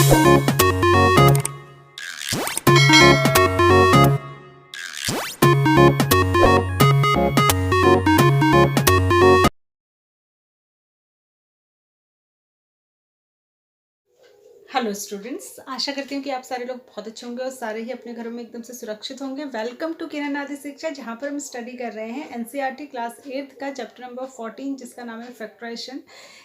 Hello students, आशा करती हूँ कि आप सारे लोग बहुत अच्छे होंगे और सारे ही अपने घरों में एकदम से सुरक्षित होंगे। वेलकम टू किरण आदि शिक्षा, जहाँ पर हम स्टडी कर रहे हैं एनसीईआरटी क्लास 8 का चैप्टर नंबर 14, जिसका नाम है फैक्टराइजेशन।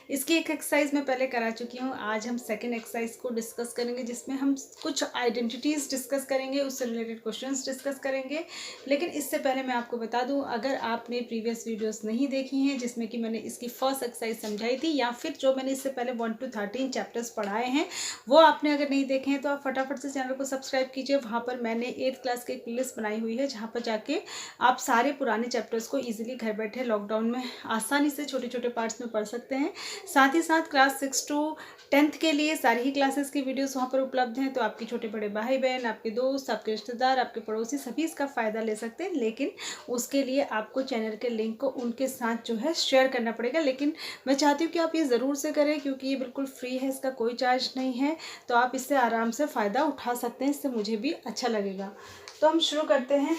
इसकी एक एक्सरसाइज मैं पहले करा चुकी हूँ। आज हम सेकेंड एक्सरसाइज को डिस्कस करेंगे, जिसमें हम कुछ आइडेंटिटीज़ डिस्कस करेंगे, उससे रिलेटेड क्वेश्चंस डिस्कस करेंगे। लेकिन इससे पहले मैं आपको बता दूँ, अगर आपने प्रीवियस वीडियोज़ नहीं देखी हैं जिसमें कि मैंने इसकी फर्स्ट एक्सरसाइज समझाई थी, या फिर जो मैंने इससे पहले 1 to 13 चैप्टर्स पढ़ाए हैं, वो आपने अगर नहीं देखे हैं तो आप फटाफट से चैनल को सब्सक्राइब कीजिए। वहाँ पर मैंने 8th क्लास की एक प्लेलिस्ट बनाई हुई है, जहाँ पर जाके आप सारे पुराने चैप्टर्स को इजीली घर बैठे लॉकडाउन में आसानी से छोटे छोटे पार्ट्स में पढ़ सकते हैं। साथ ही साथ क्लास 6 to 10th के लिए सारी ही क्लासेस की वीडियोस वहाँ पर उपलब्ध हैं, तो आपके छोटे बड़े भाई बहन, आपके दोस्त, आपके रिश्तेदार, आपके पड़ोसी सभी इसका फ़ायदा ले सकते हैं। लेकिन उसके लिए आपको चैनल के लिंक को उनके साथ जो है शेयर करना पड़ेगा। लेकिन मैं चाहती हूँ कि आप ये ज़रूर से करें, क्योंकि ये बिल्कुल फ्री है, इसका कोई चार्ज नहीं है, तो आप इससे आराम से फ़ायदा उठा सकते हैं। इससे मुझे भी अच्छा लगेगा। तो हम शुरू करते हैं।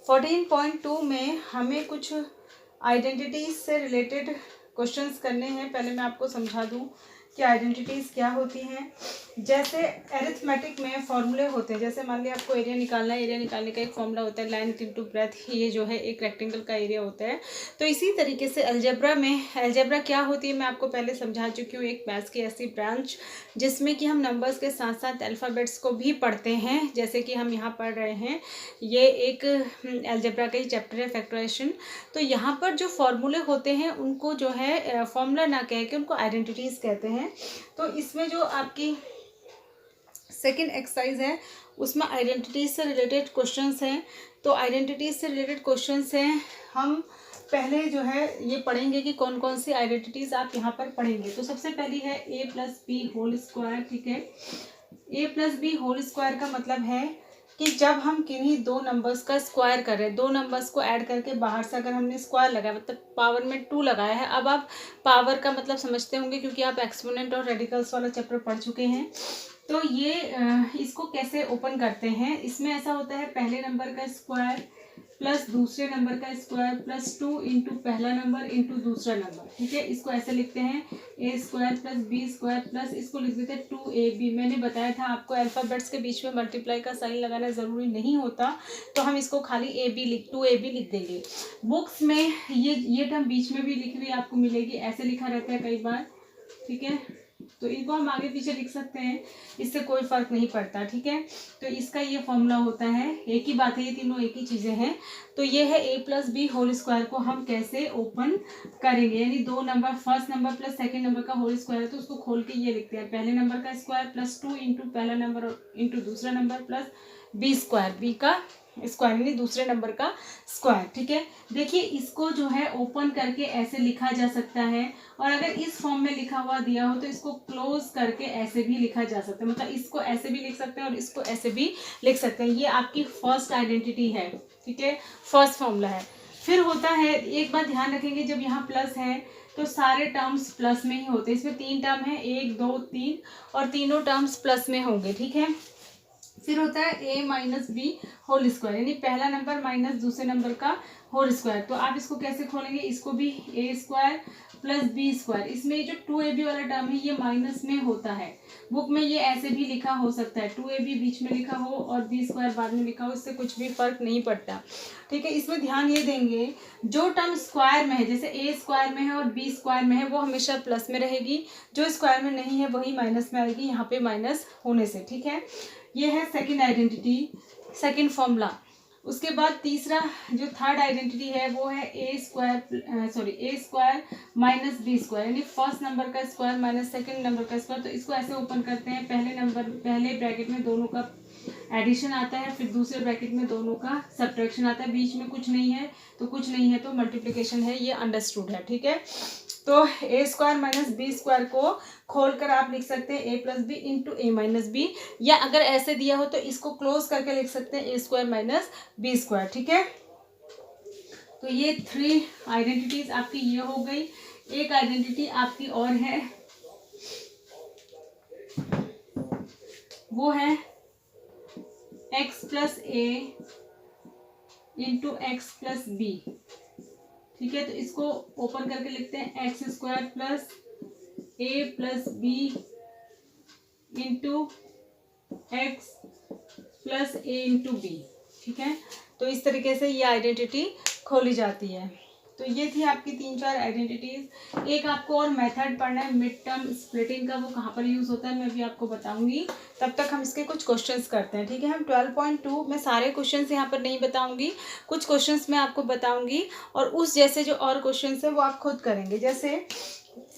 14.2 में हमें कुछ आइडेंटिटीज़ से रिलेटेड क्वेश्चंस करने हैं। पहले मैं आपको समझा दूं कि आइडेंटिटीज़ क्या होती हैं। जैसे एरिथमेटिक में फॉर्मूले होते हैं, जैसे मान लिया आपको एरिया निकालना है, एरिया निकालने का एक फॉर्मूला होता है लेंथ इंटू ब्रेथ, ये जो है एक रेक्टेंगल का एरिया होता है। तो इसी तरीके से अलजेब्रा में, अलजेब्रा क्या होती है मैं आपको पहले समझा चुकी हूँ। एक मैथ्स की ऐसी ब्रांच जिसमें कि हम नंबर्स के साथ साथ अल्फ़ाबेट्स को भी पढ़ते हैं, जैसे कि हम यहाँ पढ़ रहे हैं। ये एक अलजेब्रा का ही चैप्टर है, फैक्टराइजेशन। तो यहाँ पर जो फॉर्मूले होते हैं उनको जो है फॉर्मूला ना कह के उनको आइडेंटिटीज़ कहते हैं। तो इसमें जो आपकी सेकेंड एक्सरसाइज है उसमें आइडेंटिटीज से रिलेटेड क्वेश्चंस हैं। तो आइडेंटिटीज से रिलेटेड क्वेश्चंस हैं, हम पहले जो है ये पढ़ेंगे कि कौन कौन सी आइडेंटिटीज आप यहाँ पर पढ़ेंगे। तो सबसे पहली है a plus b whole square. ठीक है, a plus b whole square का मतलब है कि जब हम किन्हीं दो नंबर्स का स्क्वायर कर रहे हैं, दो नंबर्स को ऐड करके बाहर से अगर हमने स्क्वायर लगाया, मतलब पावर में 2 लगाया है। अब आप पावर का मतलब समझते होंगे, क्योंकि आप एक्सपोनेंट और रेडिकल्स वाला चैप्टर पढ़ चुके हैं। तो ये इसको कैसे ओपन करते हैं, इसमें ऐसा होता है पहले नंबर का स्क्वायर प्लस दूसरे नंबर का स्क्वायर प्लस 2 इंटू पहला नंबर इंटू दूसरा नंबर। ठीक है, इसको ऐसे लिखते हैं A square plus B square plus, इसको लिख देते हैं 2ab। मैंने बताया था आपको अल्फ़ाबेट्स के बीच में मल्टीप्लाई का साइन लगाना ज़रूरी नहीं होता, तो हम इसको खाली टू ए बी लिख देंगे। बुक्स में ये टर्म बीच में भी लिखी हुई आपको मिलेगी, ऐसे लिखा रहता है कई बार। ठीक है, तो इनको हम आगे पीछे लिख सकते हैं, इससे कोई फर्क नहीं पड़ता। ठीक है, तो इसका ये फॉर्मूला होता है। एक ही बात है, ये तीनों एक ही चीज़ें हैं। तो ये है a plus b whole square को हम कैसे ओपन करेंगे, यानी दो number, first number plus second number का होल स्क्वायर है, तो उसको खोल के ये लिखते हैं पहले नंबर का स्क्वायर प्लस 2 इंटू पहला नंबर इंटू दूसरा number plus B square, b का स्क्वायर यानी दूसरे नंबर का स्क्वायर। ठीक है, देखिए इसको जो है ओपन करके ऐसे लिखा जा सकता है, और अगर इस फॉर्म में लिखा हुआ दिया हो तो इसको क्लोज करके ऐसे भी लिखा जा सकता है। मतलब इसको ऐसे भी लिख सकते हैं और इसको ऐसे भी लिख सकते हैं। ये आपकी फर्स्ट आइडेंटिटी है। ठीक है, फर्स्ट फॉर्मूला है। फिर होता है, एक बात ध्यान रखेंगे, जब यहाँ प्लस है तो सारे टर्म्स प्लस में ही होते हैं। इसमें 3 टर्म है, 1 2 3, और तीनों टर्म्स प्लस में होंगे। ठीक है, फिर होता है a minus b whole square, यानी पहला नंबर माइनस दूसरे नंबर का होल स्क्वायर। तो आप इसको कैसे खोलेंगे, इसको भी a square plus B square. इसमें जो 2ab वाला टर्म है ये माइनस में होता है। बुक में ये ऐसे भी लिखा हो सकता है, 2ab बीच में लिखा हो और बी स्क्वायर बाद में लिखा हो, इससे कुछ भी फर्क नहीं पड़ता। ठीक है, इसमें ध्यान ये देंगे, जो टर्म स्क्वायर में है, जैसे a स्क्वायर में है और b स्क्वायर में है, वो हमेशा प्लस में रहेगी। जो स्क्वायर में नहीं है वही माइनस में आएगी, यहाँ पे माइनस होने से। ठीक है, ये है सेकंड आइडेंटिटी, सेकंड फॉर्मूला। उसके बाद तीसरा जो थर्ड आइडेंटिटी है वो है A square minus B square, यानी फर्स्ट नंबर का स्क्वायर माइनस सेकंड नंबर का स्क्वायर। तो इसको ऐसे ओपन करते हैं, पहले ब्रैकेट में दोनों का एडिशन आता है, फिर दूसरे ब्रैकेट में दोनों का सब्ट्रैक्शन आता है, बीच में कुछ नहीं है तो कुछ नहीं है तो मल्टीप्लिकेशन है, ये अंडरस्टूड है। ठीक है, तो ए स्क्वायर माइनस बी स्क्वायर को खोलकर आप लिख सकते हैं A plus B into A minus B, या अगर ऐसे दिया हो तो इसको क्लोज करके लिख सकते हैं A square minus B square. ठीक है, तो ये 3 आइडेंटिटीज आपकी ये हो गई। एक आइडेंटिटी आपकी और है, वो है x plus A into X plus B. ठीक है, तो इसको ओपन करके लिखते हैं X square plus A plus B into X plus A into B. ठीक है, तो इस तरीके से ये आइडेंटिटी खोली जाती है। तो ये थी आपकी 3-4 आइडेंटिटीज। एक आपको और मेथड पढ़ना है मिड टर्म स्प्लिटिंग का, वो कहाँ पर यूज़ होता है मैं भी आपको बताऊंगी। तब तक हम इसके कुछ क्वेश्चंस करते हैं। ठीक है, हम 12.2 में सारे क्वेश्चंस यहाँ पर नहीं बताऊंगी, कुछ क्वेश्चंस मैं आपको बताऊंगी और उस जैसे जो और क्वेश्चंस है वो आप खुद करेंगे। जैसे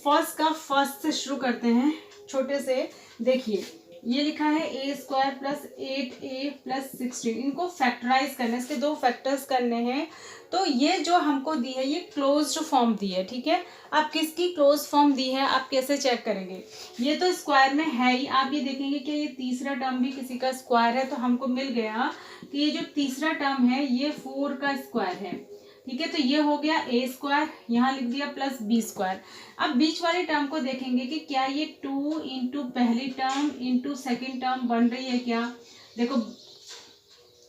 फर्स्ट से शुरू करते हैं, छोटे से। देखिए ये लिखा है A square plus 8a plus 16, इनको फैक्टराइज करना है, इसके 2 फैक्टर्स करने हैं। तो ये जो हमको दी है ये क्लोज्ड फॉर्म दी है। ठीक है, आप किसकी क्लोज फॉर्म दी है आप कैसे चेक करेंगे? ये तो स्क्वायर में है ही, आप ये देखेंगे कि ये तीसरा टर्म भी किसी का स्क्वायर है, तो हमको मिल गया कि ये जो तीसरा टर्म है ये 4 का स्क्वायर है। ठीक है, तो ये हो गया ए स्क्वायर, यहाँ लिख दिया प्लस बी स्क्वायर। अब बीच वाले टर्म को देखेंगे कि क्या ये 2 इंटू पहली टर्म इंटू सेकेंड टर्म बन रही है क्या? देखो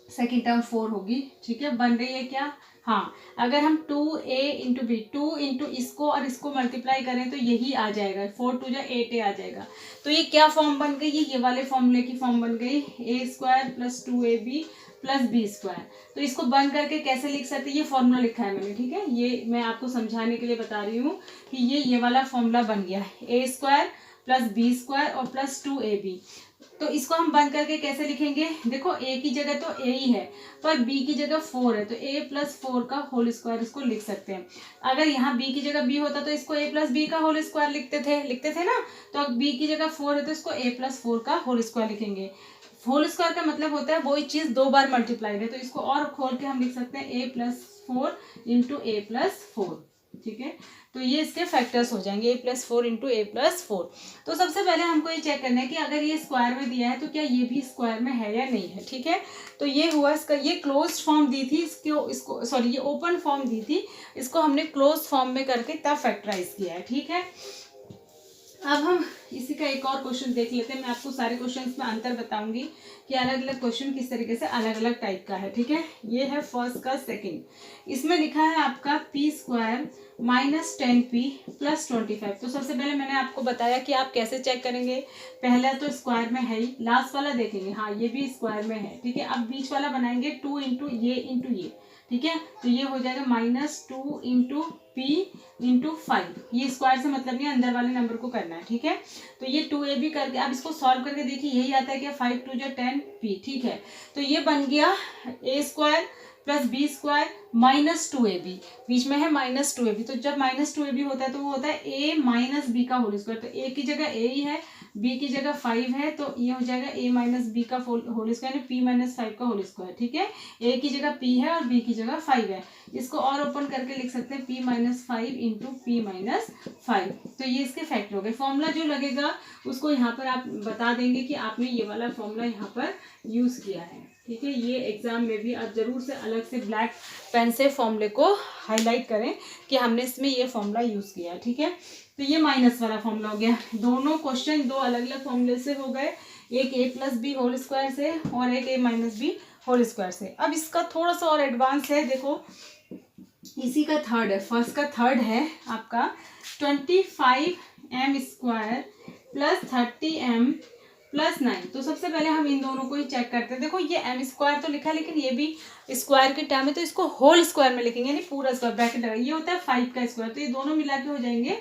सेकेंड टर्म 4 होगी। ठीक है, बन रही है क्या? हाँ, अगर हम 2a इंटू बी, 2 इंटू इसको और इसको मल्टीप्लाई करें तो यही आ जाएगा, 4 2 8a आ जाएगा। तो ये क्या फॉर्म बन गई? ये वाले फॉर्मूले की फॉर्म बन गई, A square plus 2ab plus B square. तो इसको बंद करके कैसे लिख सकते हैं? ये फॉर्मूला लिखा है मैंने। ठीक है, ये मैं आपको समझाने के लिए बता रही हूँ कि ये वाला फॉर्मूला बन गया है, A square plus B square और प्लस 2ab। तो इसको हम बंद करके कैसे लिखेंगे? देखो ए की जगह तो ए ही है, पर बी की जगह 4 है, तो ए प्लस 4 का होल स्क्वायर इसको लिख सकते हैं। अगर यहाँ बी की जगह बी होता तो इसको ए प्लस बी का होल स्क्वायर लिखते थे ना। तो अब बी की जगह 4 है तो इसको ए प्लस 4 का होल स्क्वायर लिखेंगे। होल स्क्वायर का मतलब होता है वही चीज 2 बार मल्टीप्लाइड है, तो इसको और खोल के हम लिख सकते हैं A plus 4 into A plus 4। ठीक है, तो ये इसके फैक्टर्स हो जाएंगे, ए प्लस 4 इंटू ए प्लस 4। तो सबसे पहले हमको ये चेक करना है कि अगर ये स्क्वायर में दिया है तो क्या ये भी स्क्वायर में है या नहीं है। ठीक है, तो ये हुआ इसका, ये क्लोज्ड फॉर्म दी थी इसको सॉरी ये ओपन फॉर्म दी थी, इसको हमने क्लोज फॉर्म में करके तब फैक्टराइज किया है। ठीक है, अब हम इसी का एक और क्वेश्चन देख लेते हैं। मैं आपको सारे क्वेश्चंस में अंतर बताऊंगी कि अलग अलग क्वेश्चन किस तरीके से अलग अलग टाइप का है। ठीक है, ये है फर्स्ट का सेकंड। इसमें लिखा है आपका P square minus 10p plus 25। तो सबसे पहले मैंने आपको बताया कि आप कैसे चेक करेंगे। पहला तो स्क्वायर में है ही, लास्ट वाला देखेंगे, हाँ ये भी स्क्वायर में है। ठीक है, अब बीच वाला बनाएंगे 2 इंटू ये। ठीक है, तो ये हो जाएगा -2 इंटू पी इंटू 5। ये स्क्वायर से मतलब नहीं, अंदर वाले नंबर को करना है। ठीक है, तो ये 2ab करके आप इसको सॉल्व करके देखिए, यही आता है क्या? 5 2 10p। ठीक है, तो ये बन गया A square plus B square minus 2ab, बीच में है -2ab। तो जब -2ab होता है तो वो होता है a माइनस बी का होल स्क्वायर। तो a की जगह a ही है, b की जगह 5 है, तो ये हो जाएगा a माइनस बी का होल स्क्वायर, p माइनस 5 का होल स्क्वायर। ठीक है, a की जगह p है और b की जगह 5 है। इसको और ओपन करके लिख सकते हैं p minus 5 into P minus 5। तो ये इसके फैक्टर हो गए। फॉर्मूला जो लगेगा उसको यहाँ पर आप बता देंगे कि आपने ये वाला फॉर्मूला यहाँ पर यूज़ किया है। ठीक है, ये एग्जाम में भी आप जरूर से अलग से ब्लैक पेन से फॉर्मूले को हाईलाइट करें कि हमने इसमें ये फॉर्मूला यूज़ किया है। ठीक है, तो ये माइनस वाला फॉर्मूला हो गया। दोनों क्वेश्चन 2 अलग अलग फॉर्मूले से हो गए, एक a plus b whole square से और एक a minus b whole square से। अब इसका थोड़ा सा और एडवांस है, देखो इसी का थर्ड है, फर्स्ट का थर्ड है आपका 25m square plus 30m plus 9। तो सबसे पहले हम इन दोनों को ही चेक करते हैं। देखो ये m स्क्वायर तो लिखा है, लेकिन ये भी स्क्वायर के टर्म है, तो इसको होल स्क्वायर में लिखेंगे, यानी पूरा स्क्वायर ब्रैकेट लगा। ये होता है 5 का स्क्वायर, तो ये दोनों मिला के हो जाएंगे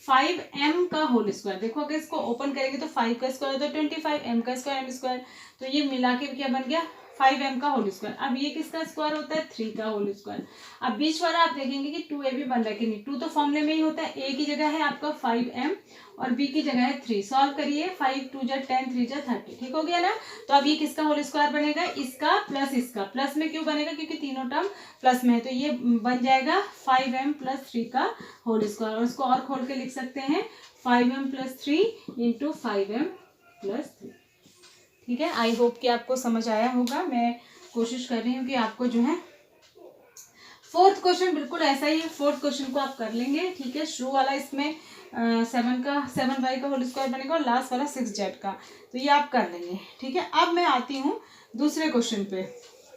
5m का होल स्क्वायर। देखो अगर इसको ओपन करेंगे तो 5 का स्क्वायर होता है 25, m का स्क्वायर m स्क्वायर, तो ये मिला के क्या बन गया 5m का होल स्क्वायर। अब ये किसका स्क्वायर होता है 3 का होल स्क्वायर। अब बीच वाला आप देखेंगे कि 2ab बन रहा है कि नहीं, 2 तो फॉर्मूले में ही होता है, a की जगह है आपका 5m और b की जगह है 3। सॉल्व करिए, 5 2 10 3 30। ठीक हो गया ना। तो अब ये किसका होल स्क्वायर बनेगा? इसका प्लस इसका। प्लस में क्यों बनेगा? क्योंकि तीनों टर्म प्लस में है, तो ये बन जाएगा 5m प्लस 3 का होल स्क्वायर। और इसको और खोल के लिख सकते हैं 5m plus 3 into 5m plus 3। ठीक है, आई होप कि आपको समझ आया होगा। मैं कोशिश कर रही हूँ कि आपको जो है फोर्थ क्वेश्चन बिल्कुल ऐसा ही है, फोर्थ क्वेश्चन को आप कर लेंगे, ठीक है। शुरू वाला इसमें 7y का होल स्क्वायर बनेगा और लास्ट वाला 6z का, तो ये आप कर लेंगे, ठीक है। अब मैं आती हूँ दूसरे क्वेश्चन पे,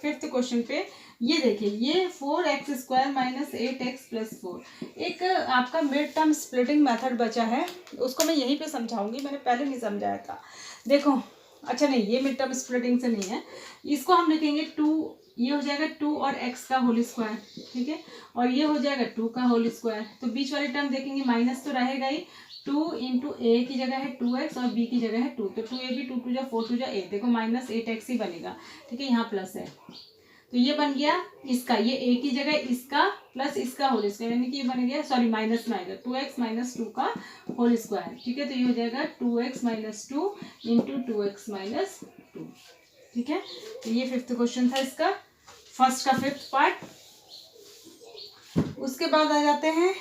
फिफ्थ क्वेश्चन पे। ये देखिए, ये 4x² माइनस 8x प्लस 4, एक आपका मिड टर्म स्प्लिटिंग मेथड बचा है, उसको मैं यहीं पे समझाऊंगी, मैंने पहले नहीं समझाया था। देखो, अच्छा नहीं, ये मिड टर्म स्प्लिटिंग से नहीं है, इसको हम लिखेंगे 2, ये हो जाएगा 2 और x का होल स्क्वायर, ठीक है, और ये हो जाएगा 2 का होल स्क्वायर। तो बीच वाले टर्म देखेंगे, माइनस तो रहेगा ही, 2 इंटू ए की जगह है 2x और b की जगह है 2, तो 2ab 2 2 जा 4 2 जा 8, देखो माइनस 8x ही बनेगा, ठीक है, यहाँ प्लस है, तो ये बन गया इसका, ये a की जगह इसका प्लस इसका होल स्क्वायर, यानी कि ये बन गया, सॉरी माइनस में आएगा 2x माइनस 2 का होल स्क्वायर, ठीक है। तो ये हो जाएगा 2x minus 2 into 2x minus 2, ठीक है। तो ये फिफ्थ क्वेश्चन था इसका, फर्स्ट का फिफ्थ पार्ट। उसके बाद आ जाते हैं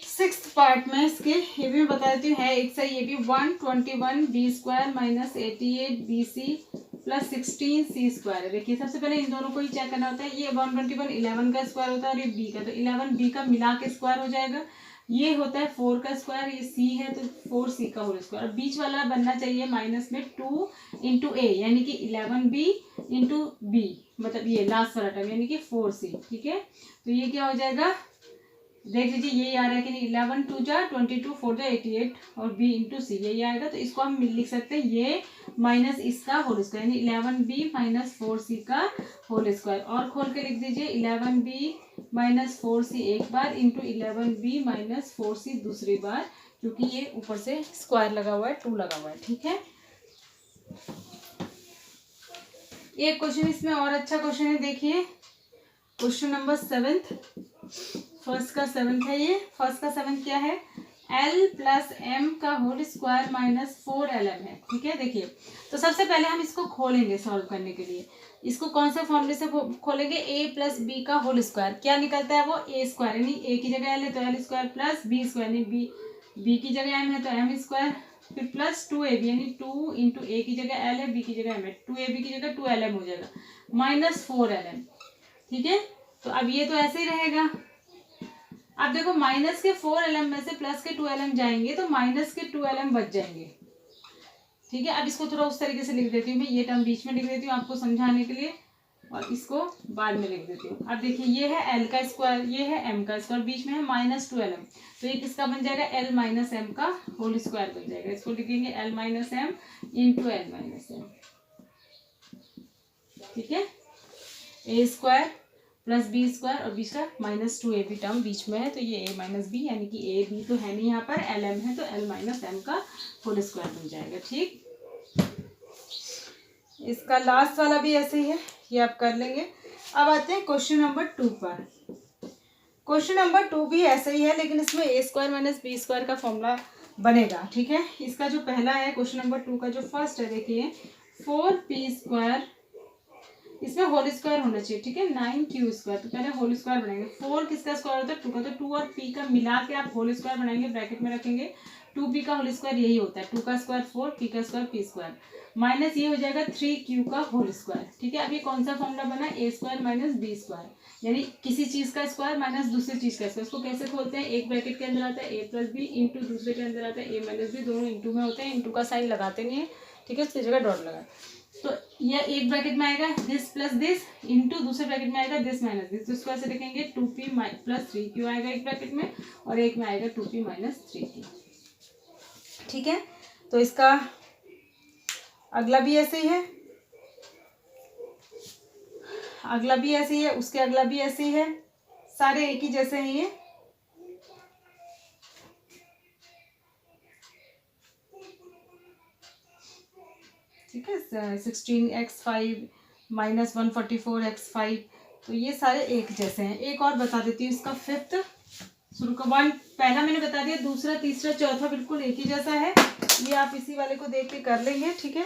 सिक्स्थ पार्ट में इसके, ये भी मैं बता देती हूँ, है एक सा, ये भी 121b² minus 88bc plus 16c² है। देखिए, सबसे पहले इन दोनों को ही चेक करना होता है, ये 121 11 का स्क्वायर होता है और ये b का, तो 11b का मिला के स्क्वायर हो जाएगा, ये होता है 4 का स्क्वायर, ये c है तो 4c का होल स्क्वायर, और बीच वाला बनना चाहिए माइनस में 2 इंटू ए, यानी कि 11b इंटू b, मतलब ये लास्ट वाला टर्म यानी कि 4c, ठीक है। तो ये क्या हो जाएगा, देख लीजिए, यही आ रहा है कि नहीं, 11 2 जा 22 4 जा 88 और b इंटू सी, यही आएगा, तो इसको हम लिख सकते हैं ये माइनस इसका होल स्क्वायर, यानी 11b माइनस 4c का होल स्क्वायर, और खोल के लिख दीजिए 11b माइनस 4c एक bar into 11b minus 4c दूसरी बार, क्योंकि ये ऊपर से स्क्वायर लगा हुआ है, 2 लगा हुआ है, ठीक है। एक क्वेश्चन इसमें और अच्छा क्वेश्चन है, देखिए क्वेश्चन नंबर 7th, फर्स्ट का 7th है ये। फर्स्ट का 7th क्या है, l प्लस एम का होल स्क्वायर माइनस 4lm है, ठीक है। देखिए, तो सबसे पहले हम इसको खोलेंगे सॉल्व करने के लिए, इसको कौन सा फॉर्मूले से खोलेंगे, a प्लस बी का होल स्क्वायर, क्या निकलता है वो a स्क्वायर, यानी a की जगह l है तो l square plus b square, यानी b की जगह m है तो m स्क्वायर, फिर प्लस 2ab, यानी 2 इंटू a की जगह l है, b की जगह m है, 2ab की जगह 2lm हो जाएगा, माइनस 4lm, ठीक है। तो अब ये तो ऐसे ही रहेगा। अब देखो, माइनस के 4lm में से प्लस के 2lm जाएंगे तो माइनस के 2lm बच जाएंगे, ठीक है। अब इसको थोड़ा उस तरीके से लिख देती हूँ मैं, ये टर्म बीच में लिख देती हूँ आपको समझाने के लिए, और इसको बाद में लिख देती हूँ। अब देखिए, ये है l का स्क्वायर, ये है m का स्क्वायर, बीच में है माइनस 2lm, तो ये किसका बन जाएगा, l माइनस m का होल स्क्वायर बन जाएगा, इसको लिखेंगे l minus m into l minus m, ठीक है। a square plus B square और बीच का माइनस 2ab टर्म बीच में है, तो ये a माइनस बी, यानी कि a b तो है नहीं यहाँ पर, lm है तो l माइनस m का होल स्क्वायर बन जाएगा, ठीक। इसका लास्ट वाला भी ऐसे ही है, ये आप कर लेंगे। अब आते हैं क्वेश्चन नंबर 2 पर। क्वेश्चन नंबर 2 भी ऐसे ही है, लेकिन इसमें a square minus B square का फॉर्मूला बनेगा, ठीक है। इसका जो पहला है, क्वेश्चन नंबर 2 का जो फर्स्ट है, देखिए 4p², इसमें होल स्क्वायर होना चाहिए, ठीक है, 9q², तो पहले होल स्क्वायर बनाएंगे, 4 किसका स्क्वायर होता है, 2 का, तो 2 और p का मिला के आप होल स्क्वायर बनाएंगे, ब्रैकेट में रखेंगे, 2p का होल स्क्वायर यही होता है, 2 का स्क्वायर 4, p का स्क्वायर p², माइनस ये हो जाएगा 3q का होल स्क्वायर, ठीक है। अब ये कौन सा फॉर्मूला बना, a square minus B square, यानी किसी चीज का स्क्वायर माइनस दूसरी चीज का स्क्वायर, इसको कैसे खोलते हैं, एक ब्रैकेट के अंदर आता है a प्लस बी इंटू दूसरे के अंदर आता है a माइनस बी, दोनों इंटू में होते हैं, इंटू का साइन लगाते नहीं है, ठीक है, उसकी जगह डॉट लगा, तो यह एक ब्रैकेट में आएगा दिस प्लस दिस इंटू दूसरे ब्रैकेट में आएगा दिस माइनस दिस, तो इसको ऐसे लिखेंगे 2p प्लस 3q आएगा एक ब्रैकेट में, और एक में आएगा 2p माइनस 3q, ठीक है। तो इसका अगला भी ऐसे ही है, अगला भी ऐसे ही है, उसके अगला भी ऐसे ही है, सारे एक ही जैसे हैं ये, ठीक है। 16x5 माइनस 144x5, तो ये सारे एक जैसे हैं। एक और बता देती हूँ, इसका फिफ्थ शुरू का 1 पहला मैंने बता दिया, दूसरा तीसरा चौथा बिल्कुल एक ही जैसा है, ये आप इसी वाले को देख के कर लेंगे, ठीक है।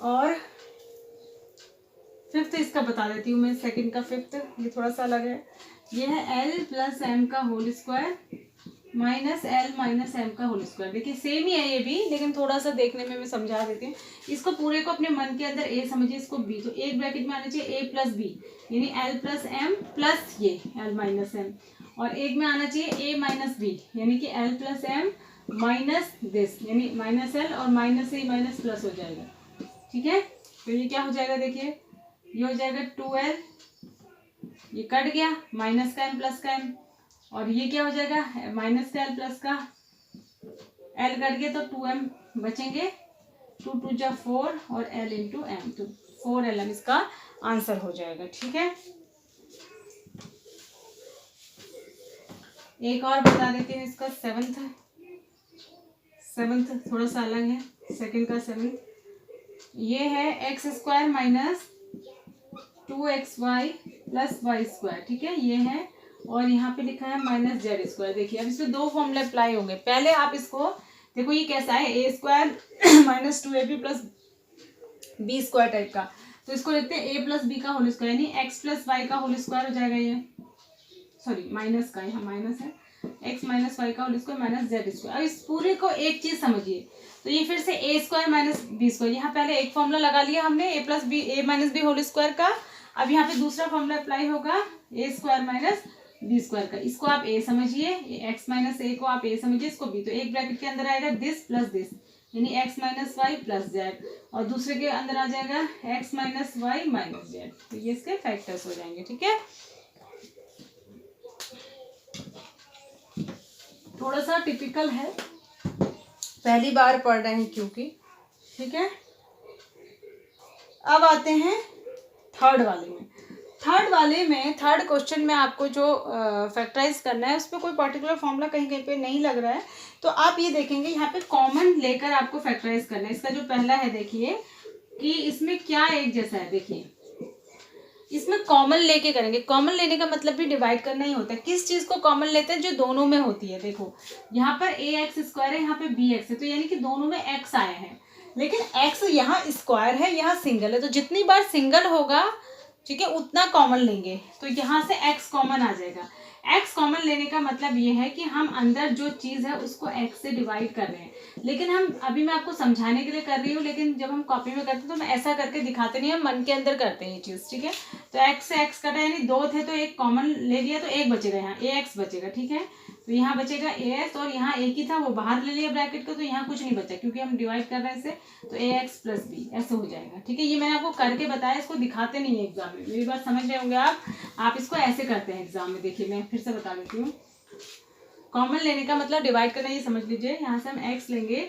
और फिफ्थ इसका बता देती हूँ मैं, सेकंड का फिफ्थ, ये थोड़ा सा अलग है, ये है l प्लस m का whole square minus l minus m का होल स्क्वायर। देखिए सेम ही है ये भी, लेकिन थोड़ा सा देखने में मैं समझा देती हूँ। इसको पूरे को अपने मन के अंदर ए समझिए, इसको बी, तो एक ब्रैकेट में आना चाहिए ए प्लस बी, यानी एल प्लस एम प्लस ये एल माइनस एम, और एक में आना चाहिए ए माइनस बी, यानी कि l plus m minus this, यानी माइनस एल और माइनस ए माइनस प्लस हो जाएगा। ठीक है, तो ये क्या हो जाएगा, देखिए ये हो जाएगा 2l, ये कट गया, माइनस का एम प्लस का एम, और ये क्या हो जाएगा माइनस का एल प्लस का एल कट गया, तो 2m बचेंगे, 2 2 जा 4 और l इंटू एम, तो 4lm इसका आंसर हो जाएगा। ठीक है, एक और बता देती हूँ इसका सेवंथ थोड़ा सा अलग है, सेकंड का सेवंथ, ये है x square minus 2xy plus y square. ठीक है, ये है, और यहाँ पे लिखा है माइनस जेड स्क्वायर। देखिए अब इसमें दो फॉर्मूले अप्लाई होंगे। पहले आप इसको देखो, ये कैसा है, A square minus 2ab plus B square type का, तो इसको लिखते हैं ए प्लस बी का होल स्क्वायर, यानी एक्स प्लस वाई का होल स्क्वायर हो जाएगा, ये सॉरी माइनस का, यहाँ माइनस है, एक्स माइनस वाई का whole square minus Z square. अब इस पूरे को एक चीज समझिए, तो ये फिर से ए स्क्वायर माइनस बी स्क्वायर, यहाँ पहले एक फॉर्मूला लगा लिया हमने ए प्लस बी, ए माइनस बी होल स्क्वायर का। अब यहाँ पे दूसरा फॉर्मूला अप्लाई होगा ए स्क्वायर माइनस बी स्क्वायर का, इसको आप ए समझिए, एक्स माइनस ए को आप ए समझिए, इसको बी, तो एक ब्रैकेट के अंदर आएगा दिस प्लस दिस, यानी x minus y plus z, और दूसरे के अंदर आ जाएगा x minus y minus z, तो ये इसके फैक्टर्स हो जाएंगे। ठीक है, थोड़ा सा टिपिकल है, पहली बार पढ़ रहे हैं क्योंकि। ठीक है, अब आते हैं थर्ड वाले में। थर्ड क्वेश्चन में आपको जो फैक्टराइज करना है, उस पर कोई पर्टिकुलर फॉर्मूला कहीं कहीं पे नहीं लग रहा है, तो आप ये देखेंगे यहाँ पे कॉमन लेकर आपको फैक्टराइज करना है। इसका जो पहला है देखिए कि इसमें क्या एक जैसा है, देखिए इसमें कॉमन लेके करेंगे। कॉमन लेने का मतलब भी डिवाइड करना ही होता है। किस चीज को कॉमन लेते हैं, जो दोनों में होती है। देखो यहाँ पर ए एक्स स्क्वायर है, यहाँ पे बी एक्स है, तो यानी कि दोनों में एक्स आया है, लेकिन एक्स यहाँ स्क्वायर है, यहाँ सिंगल है, तो जितनी बार सिंगल होगा, ठीक है, उतना कॉमन लेंगे, तो यहाँ से एक्स कॉमन आ जाएगा। एक्स कॉमन लेने का मतलब ये है कि हम अंदर जो चीज़ है उसको एक्स से डिवाइड कर रहे हैं, लेकिन हम अभी मैं आपको समझाने के लिए कर रही हूँ, लेकिन जब हम कॉपी में करते हैं तो मैं ऐसा करके दिखाते नहीं, हम मन के अंदर करते हैं ये चीज़। ठीक है, तो एक्स से एक्स कटा, यानी दो थे तो एक कॉमन ले लिया, तो एक बचेगा, यहाँ ए एक्स बचेगा। ठीक है, तो यहाँ बचेगा ए एक्स, और यहाँ एक ही था वो बाहर ले लिया ब्रैकेट को, तो यहाँ कुछ नहीं बचा क्योंकि हम डिवाइड कर रहे हैं इसे, तो ए एक्स प्लस बी ऐसे हो जाएगा। ठीक है, ये मैंने आपको करके बताया, इसको दिखाते नहीं है एग्जाम में, मेरी बात समझ रहे होंगे आप इसको ऐसे करते हैं एग्जाम में। देखिए मैं फिर से बता देती हूँ, कॉमन लेने का मतलब डिवाइड करना, ये समझ लीजिए। यहाँ से हम एक्स लेंगे,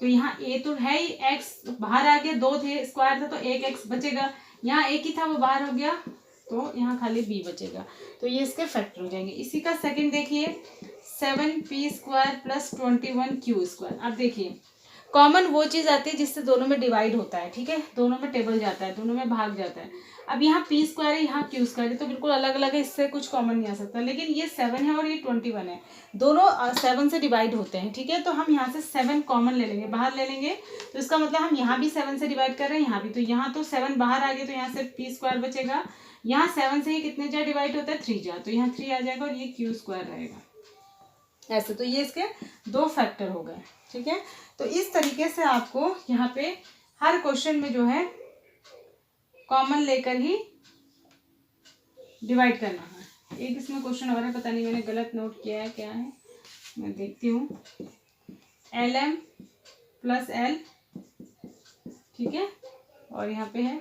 तो यहाँ ए तो है ही, एक्स बाहर आ गया, दो थे स्क्वायर था तो एक एक्स बचेगा, यहाँ एक ही था वो बाहर हो गया, तो यहाँ खाली बी बचेगा, तो ये इसके फैक्टर हो जाएंगे। इसी का सेकंड देखिए 7p square plus 21q square. अब देखिए कॉमन वो चीज़ आती है जिससे दोनों में डिवाइड होता है। ठीक है, दोनों में टेबल जाता है, दोनों में भाग जाता है। अब यहाँ p स्क्वायर है, यहाँ q स्क्वायर है, तो बिल्कुल अलग अलग है, इससे कुछ कॉमन नहीं आ सकता, लेकिन ये 7 है और ये 21 है, दोनों 7 से डिवाइड होते हैं। ठीक है, तो हम यहाँ से 7 कॉमन ले लेंगे, बाहर ले लेंगे, तो इसका मतलब हम यहाँ भी 7 से डिवाइड कर रहे हैं, यहाँ भी, तो यहाँ तो 7 बाहर आ गए, तो यहाँ से p स्क्वायर बचेगा, यहाँ 7 से ही कितने जा डिवाइड होता है, 3 जा, तो यहाँ 3 आ जाएगा, और ये q स्क्वायर रहेगा ऐसे। तो ये इसके दो फैक्टर हो गए। ठीक है, तो इस तरीके से आपको यहाँ पे हर क्वेश्चन में जो है कॉमन लेकर ही डिवाइड करना है। एक इसमें क्वेश्चन हो रहा है, पता नहीं मैंने गलत नोट किया है क्या है, मैं देखती हूँ, LM प्लस L, ठीक है, और यहाँ पे है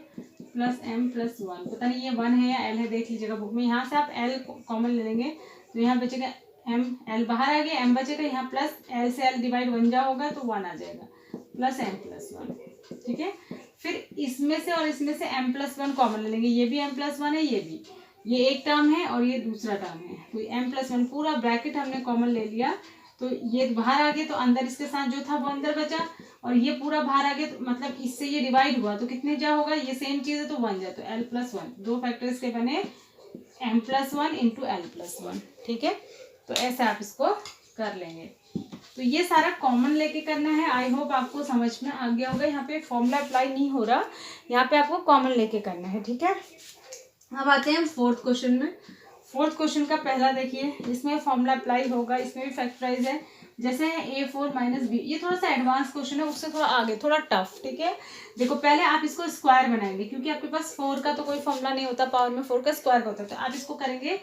प्लस M प्लस 1, पता नहीं ये 1 है या L है, देख लीजिएगा बुक में। यहाँ से आप L कॉमन ले लेंगे, तो यहाँ बचेगा M, L बाहर आ गया, M बचेगा, यहाँ प्लस L से L डिवाइड 1 जा होगा, तो 1 आ जाएगा, प्लस M प्लस 1। ठीक है, फिर इसमें से और इसमें से M प्लस 1 कॉमन ले लेंगे, ये भी M प्लस 1 है, ये भी, ये एक टर्म है और ये दूसरा टर्म है, तो M प्लस 1 पूरा ब्रैकेट हमने कॉमन ले लिया, तो ये बाहर आ गया, तो अंदर इसके साथ जो था वो अंदर बचा, और ये पूरा बाहर आ गया, तो मतलब इससे ये डिवाइड हुआ, तो कितने जा होगा, ये सेम चीज़ है तो 1 जा, तो L प्लस 1, दो फैक्टर्स के बने M plus 1 into L plus 1। ठीक है, तो ऐसे आप इसको कर लेंगे। तो ये सारा कॉमन लेके करना है। आई होप आपको समझ में आ गया होगा, यहाँ पे फॉर्मूला अप्लाई नहीं हो रहा, यहाँ पे आपको कॉमन लेके करना है। ठीक है, अब आते हैं फोर्थ क्वेश्चन में। फोर्थ क्वेश्चन का पहला देखिए, इसमें फॉर्मूला अप्लाई होगा, इसमें भी फैक्टराइज है। जैसे है A4 माइनस बी, ये थोड़ा सा एडवांस क्वेश्चन है, उससे थोड़ा आगे, थोड़ा टफ, ठीक है। देखो पहले आप इसको स्क्वायर बनाएंगे, क्योंकि आपके पास 4 का तो कोई फॉर्मूला नहीं होता, पावर में 4 का स्क्वायर होता है, तो आप इसको करेंगे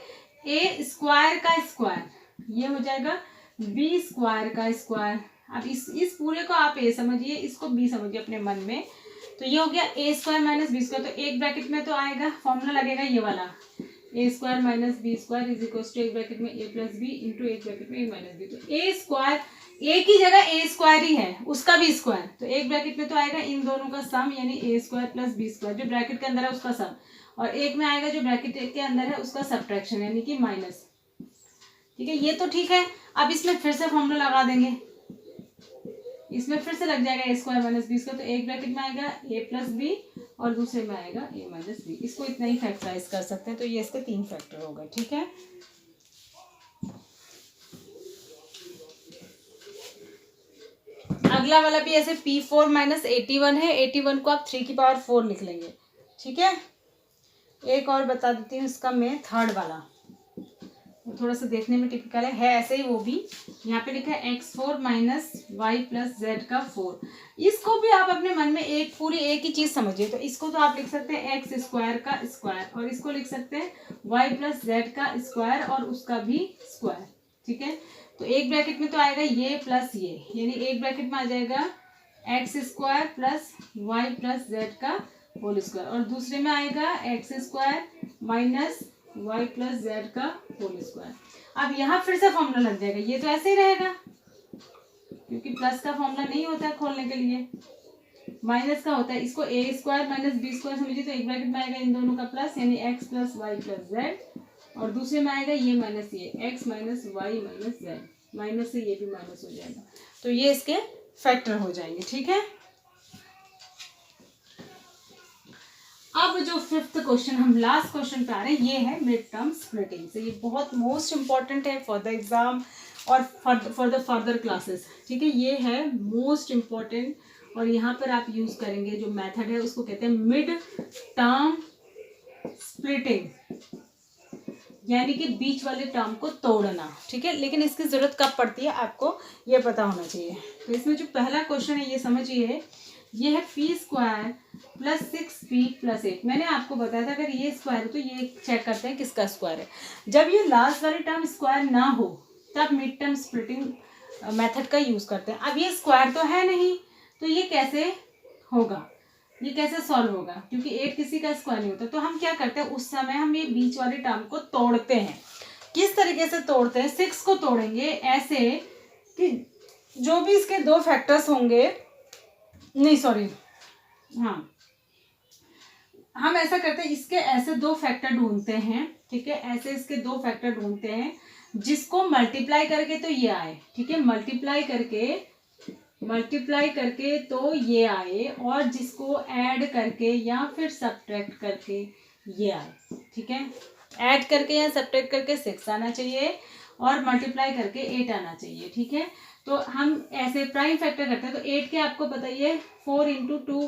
ए स्क्वायर का स्क्वायर, ये हो जाएगा बी स्क्वायर का स्क्वायर। अब इस पूरे को आप ए समझिए, इसको बी समझिए अपने मन में। तो ये हो गया A square minus B square, तो एक ब्रैकेट में तो आएगा, फॉर्मूला लगेगा ये वाला, A square minus B square is equal to एक ब्रैकेट में ए प्लस बी इंटू एक ब्रैकेट में ए माइनस बी। तो ए स्क्वायर, ए की जगह ए स्क्वायर ही है, उसका भी स्क्वायर, तो एक ब्रैकेट में तो आएगा इन दोनों का सम, यानी ए स्क्वायर प्लस बी स्क्वायर, जो ब्रैकेट के अंदर है उसका सम, और एक में आएगा जो ब्रैकेट के अंदर है उसका सब्ट्रैक्शन, यानी कि माइनस, ठीक है। ये तो ठीक है। अब इसमें फिर से फॉर्मूला लगा देंगे, इसमें फिर से लग जाएगा ए स्क्वायर माइनस बी स्क्वायर, तो एक ब्रैकेट में आएगा ए प्लस बी और दूसरे में आएगा ए माइनस बी। इसको इतना ही फैक्टराइज कर सकते हैं, तो ये इसके 3 फैक्टर हो गए, ठीक है। अगला वाला भी ऐसे P4 माइनस 81 है, 81 को आप 3 की पावर 4 लिख लेंगे, ठीक है। एक और बता देती हूँ इसका मैं, थर्ड वाला थोड़ा सा देखने में टिपिकल है ऐसे ही, वो भी यहाँ पे लिखा है x4 minus y plus z का 4। इसको भी आप अपने मन में एक पूरी एक ही चीज समझिए, तो इसको तो आप लिख सकते हैं एक्स स्क्वायर का स्क्वायर, और इसको लिख सकते हैं वाई प्लस जेड का स्क्वायर और उसका भी स्क्वायर, ठीक है। तो एक ब्रैकेट में तो आएगा ये प्लस ये, यानी एक ब्रैकेट में आ जाएगा x square plus y plus z का होल स्क्वायर, और दूसरे में आएगा x square minus y plus z का होल स्क्वायर। अब यहाँ फिर से फॉर्मूला लग जाएगा, ये तो ऐसे ही रहेगा क्योंकि प्लस का फॉर्मूला नहीं होता है खोलने के लिए, माइनस का होता है। इसको ए स्क्वायर माइनस बी स्क्वायर समझिए, तो एक ब्रैकेट में आएगा इन दोनों का प्लस, यानी x plus y plus z, और दूसरे में आएगा ये माइनस ये x minus y minus z, minus से ये भी माइनस हो जाएगा, तो ये इसके फैक्टर हो जाएंगे, ठीक है। अब जो फिफ्थ क्वेश्चन, हम लास्ट क्वेश्चन पे आ रहे हैं, ये है मिड टर्म स्प्लिटिंग से। ये बहुत मोस्ट इंपॉर्टेंट है फॉर द एग्जाम और फॉर द फर्दर क्लासेस, ठीक है। ये है मोस्ट इम्पॉर्टेंट, और यहाँ पर आप यूज करेंगे जो मेथड है उसको कहते हैं मिड टर्म स्प्लिटिंग, यानी कि बीच वाले टर्म को तोड़ना, ठीक है। लेकिन इसकी जरूरत कब पड़ती है आपको ये पता होना चाहिए। तो इसमें जो पहला क्वेश्चन है ये समझिए, ये है P square plus 6p plus 8। मैंने आपको बताया था अगर ये स्क्वायर हो तो ये चेक करते हैं किसका स्क्वायर है। जब ये लास्ट वाली टर्म स्क्वायर ना हो तब मिड टर्म स्प्लिटिंग मेथड का यूज करते हैं। अब ये स्क्वायर तो है नहीं, तो ये कैसे होगा, ये कैसे सॉल्व होगा, क्योंकि 8 किसी का स्क्वायर नहीं होता। तो हम क्या करते हैं, उस समय हम ये बीच वाली टर्म को तोड़ते हैं। किस तरीके से तोड़ते हैं, 6 को तोड़ेंगे ऐसे कि जो भी इसके 2 फैक्टर्स होंगे, नहीं सॉरी, हाँ हम ऐसा करते हैं, इसके ऐसे 2 फैक्टर ढूंढते हैं, ठीक है। ऐसे इसके 2 फैक्टर ढूंढते हैं जिसको मल्टीप्लाई करके तो ये आए, ठीक है। मल्टीप्लाई करके तो ये आए, और जिसको ऐड करके या फिर सब्ट्रैक्ट करके ये आए, ठीक है। ऐड करके या सब्ट्रैक्ट करके 6 आना चाहिए और मल्टीप्लाई करके 8 आना चाहिए, ठीक है। तो हम ऐसे प्राइम फैक्टर करते हैं, तो 8 के आपको बताइए 4 इंटू 2,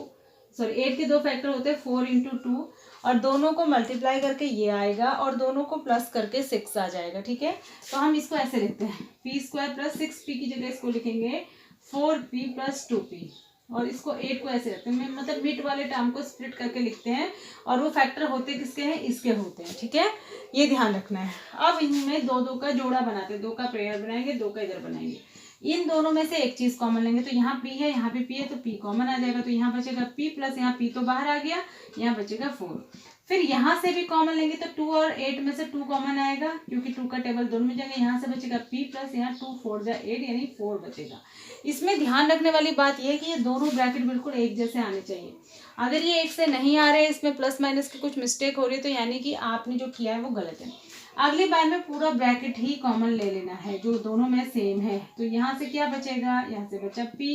सॉरी 8 के 2 फैक्टर होते हैं 4 इंटू 2, और दोनों को मल्टीप्लाई करके ये आएगा और दोनों को प्लस करके 6 आ जाएगा, ठीक है। तो हम इसको ऐसे लिखते हैं, पी स्क्वायर प्लस 6p की जगह इसको लिखेंगे 4p प्लस 2p, और इसको 8 को ऐसे रखते हैं, मतलब मिड वाले टर्म को स्प्लिट करके लिखते हैं, और वो फैक्टर होते किसके हैं, इसके होते हैं, ठीक है। ये ध्यान रखना है। अब इनमें 2 का जोड़ा बनाते हैं, 2 का पेयर बनाएंगे, 2 का इधर बनाएंगे। इन दोनों में से एक चीज कॉमन लेंगे, तो यहाँ p है यहाँ भी p है, तो p कॉमन आ जाएगा, तो यहाँ बचेगा p प्लस यहाँ p तो बाहर आ गया, यहाँ बचेगा 4। फिर यहाँ से भी कॉमन लेंगे, तो 2 और 8 में से 2 कॉमन आएगा, क्योंकि 2 का टेबल दोनों में जाएंगे। यहाँ से बचेगा p प्लस यहाँ 2 4 जा 8, यानी 4 बचेगा। इसमें ध्यान रखने वाली बात यह है कि ये दोनों ब्रैकेट बिल्कुल एक जैसे आने चाहिए। अगर ये एक से नहीं आ रहे, इसमें प्लस माइनस की कुछ मिस्टेक हो रही है, तो यानी कि आपने जो किया है वो गलत है। अगली बार में पूरा ब्रैकेट ही कॉमन ले लेना है जो दोनों में सेम है। तो यहाँ से क्या बचेगा, यहाँ से बचा p,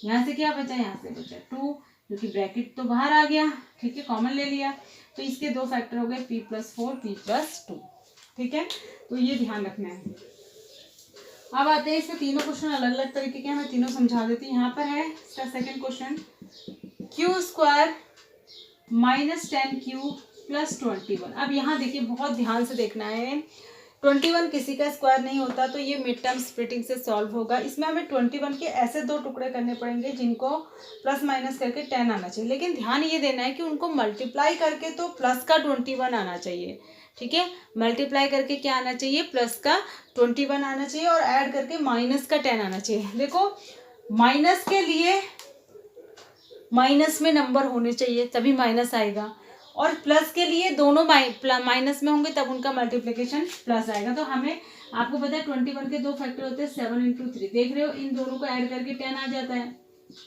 यहाँ से क्या बचा, यहाँ से बचा 2, क्योंकि ब्रैकेट तो बाहर आ गया, ठीक है, कॉमन ले लिया। तो इसके 2 फैक्टर हो गए p प्लस 4 p प्लस 2, ठीक है। तो ये ध्यान रखना है। अब आते हैं इसमें तीनों क्वेश्चन अलग अलग तरीके के हैं, मैं तीनों समझा देती हूँ। यहाँ पर है इसका second question, Q square minus 10q plus 21। अब यहाँ देखिए बहुत ध्यान से देखना है, 21 किसी का स्क्वायर नहीं होता, तो ये मिड टर्म स्प्लिटिंग से सॉल्व होगा। इसमें हमें 21 के ऐसे दो टुकड़े करने पड़ेंगे जिनको प्लस माइनस करके 10 आना चाहिए, लेकिन ध्यान ये देना है कि उनको मल्टीप्लाई करके तो प्लस का 21 आना चाहिए, ठीक है। मल्टीप्लाई करके क्या आना चाहिए, प्लस का 21 आना चाहिए, और ऐड करके माइनस का 10 आना चाहिए। देखो माइनस के लिए माइनस में नंबर होने चाहिए तभी माइनस आएगा, और प्लस के लिए दोनों माइनस में होंगे तब उनका मल्टीप्लिकेशन प्लस आएगा। तो हमें, आपको पता है 21 के दो फैक्टर होते हैं 7 × 3, देख रहे हो, इन दोनों को ऐड करके 10 आ जाता है,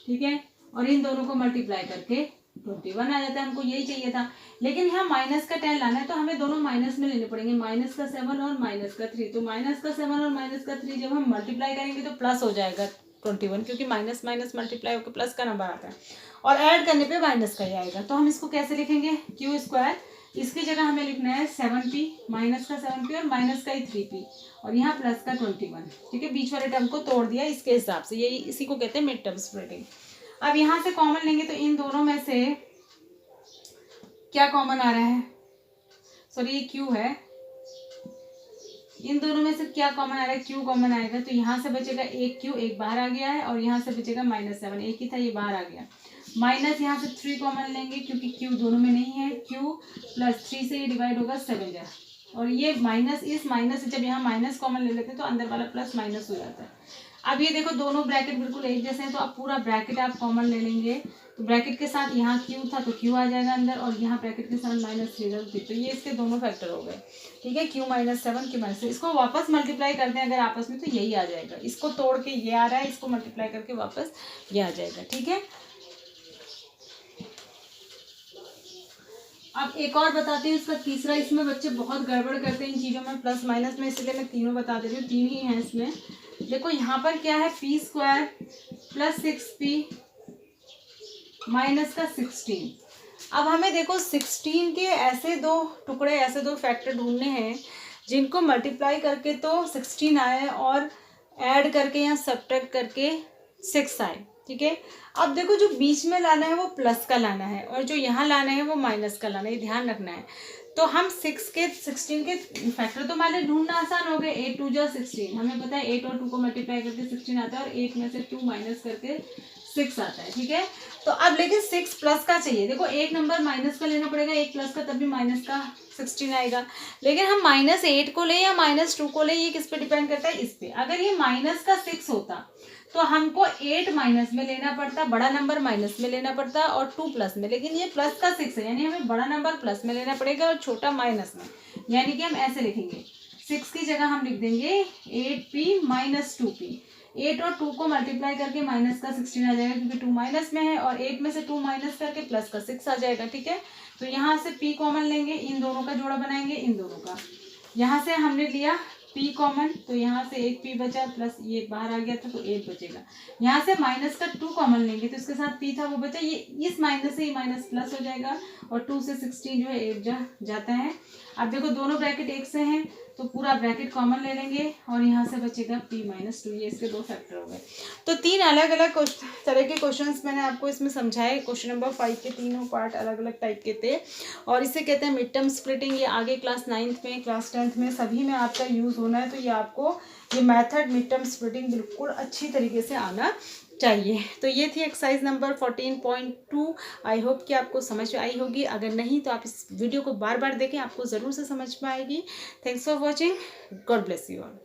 ठीक है, और इन दोनों को मल्टीप्लाई करके 21 आ जाता है। हमको यही चाहिए था, लेकिन यहाँ माइनस का 10 लाना है, तो हमें दोनों माइनस में लेने पड़ेंगे, माइनस का 7 और माइनस का 3। तो माइनस का 7 और माइनस का 3 जब हम मल्टीप्लाई करेंगे तो प्लस हो जाएगा 21, क्योंकि माइनस माइनस मल्टीप्लाई होकर प्लस का नंबर आता है, और ऐड करने पे माइनस का ही आएगा। तो हम इसको कैसे लिखेंगे, क्यू स्क्वायर, इसकी जगह हमें लिखना है 7p, माइनस का 7p और माइनस का ही 3p, और यहाँ प्लस का 21, ठीक है। बीच वाले टर्म को तोड़ दिया इसके हिसाब से, यही इसी को कहते हैं मिड टर्म स्प्लिटिंग। अब यहाँ से कॉमन लेंगे तो इन दोनों में से क्या कॉमन आ रहा है, सॉरी ये क्यू है, इन दोनों में से क्या कॉमन आ रहा है, क्यू कॉमन आएगा, तो यहाँ से बचेगा एक क्यू, एक बाहर आ गया है, और यहाँ से बचेगा -7, एक ही था ये बाहर आ गया, माइनस यहाँ से 3 कॉमन लेंगे क्योंकि क्यू दोनों में नहीं है, क्यू प्लस 3 से ये डिवाइड होगा 7 जा, और ये माइनस, इस माइनस से जब यहाँ माइनस कॉमन ले लेते हैं तो अंदर वाला प्लस माइनस हो जाता है। अब ये देखो दोनों ब्रैकेट बिल्कुल एक जैसे हैं, तो अब पूरा ब्रैकेट आप कॉमन ले लेंगे, तो ब्रैकेट के साथ यहाँ क्यू था तो क्यू आ जाएगा अंदर, और यहाँ ब्रैकेट के साथ -3 थी, तो ये इसके दोनों फैक्टर हो गए, ठीक है, क्यू -7 क्यू -3। इसको वापस मल्टीप्लाई करते हैं अगर आपस में तो यही आ जाएगा, इसको तोड़ के ये आ रहा है, इसको मल्टीप्लाई करके वापस ये आ जाएगा, ठीक है। अब एक और बताती हूँ इसका तीसरा, इसमें बच्चे बहुत गड़बड़ करते हैं इन चीज़ों में, प्लस माइनस में, इसलिए मैं तीनों बता दे रही हूँ, 3 ही हैं इसमें। देखो यहाँ पर क्या है, p square plus 6p minus का 16। अब हमें देखो 16 के ऐसे दो टुकड़े, ऐसे दो फैक्टर ढूंढने हैं जिनको मल्टीप्लाई करके तो 16 आए और ऐड करके या सब्ट्रैक्ट करके 6 आए, ठीक है। अब देखो जो बीच में लाना है वो प्लस का लाना है, और जो यहाँ लाना है वो माइनस का लाना है, ये ध्यान रखना है। तो हम 16 के फैक्टर तो मान लें ढूंढना आसान हो गए, 8 2 जा 16, हमें पता है 8 और 2 को मल्टीप्लाई करके 16 आता है, और 8 में से 2 माइनस करके 6 आता है, ठीक है। तो अब लेकिन 6 प्लस का चाहिए, देखो एक नंबर माइनस का लेना पड़ेगा, एक प्लस का, तभी माइनस का 16 आएगा। लेकिन हम -8 को ले या -2 को ले, ये किस पे डिपेंड करता है, इस पे। अगर ये माइनस का 6 होता तो हमको 8 माइनस में लेना पड़ता, बड़ा नंबर माइनस में लेना पड़ता, और 2 प्लस में, लेकिन ये प्लस का 6 है, यानी हमें बड़ा नंबर प्लस में लेना पड़ेगा और छोटा माइनस में, यानी कि हम ऐसे लिखेंगे, 6 की जगह हम लिख देंगे 8p - 2p। 8 और 2 को मल्टीप्लाई करके माइनस का 16 आ जाएगा, क्योंकि 2 माइनस में है, और 8 में से 2 माइनस करके प्लस का 6 आ जाएगा, ठीक है। तो यहाँ से p कॉमन लेंगे, इन दोनों का जोड़ा बनाएंगे, इन दोनों का, यहाँ से हमने लिया p कॉमन, तो यहाँ से एक p बचा, प्लस ये बाहर आ गया था तो 8 बचेगा। यहाँ से माइनस का 2 कॉमन लेंगे, तो इसके साथ p था वो बचा, ये इस माइनस से ये माइनस प्लस हो जाएगा, और 2 से 16 जो है 8 जाता है। अब देखो दोनों ब्रैकेट एक से हैं, तो पूरा ब्रैकेट कॉमन ले लेंगे, और यहाँ से बचेगा p - 2, ये इसके दो फैक्टर हो गए। तो 3 अलग अलग तरह के क्वेश्चंस मैंने आपको इसमें समझाए। क्वेश्चन नंबर 5 के तीनों पार्ट अलग अलग टाइप के थे, और इसे कहते हैं मिड टर्म स्प्लिटिंग। ये आगे क्लास 9th में, क्लास 10th में सभी में आपका यूज़ होना है, तो ये आपको ये मेथड मिड टर्म स्प्लिटिंग बिल्कुल अच्छी तरीके से आना चाहिए। तो ये थी एक्सरसाइज नंबर 14.2। आई होप कि आपको समझ में आई होगी, अगर नहीं तो आप इस वीडियो को बार बार देखें, आपको ज़रूर से समझ में आएगी। Thanks for watching, God bless you all.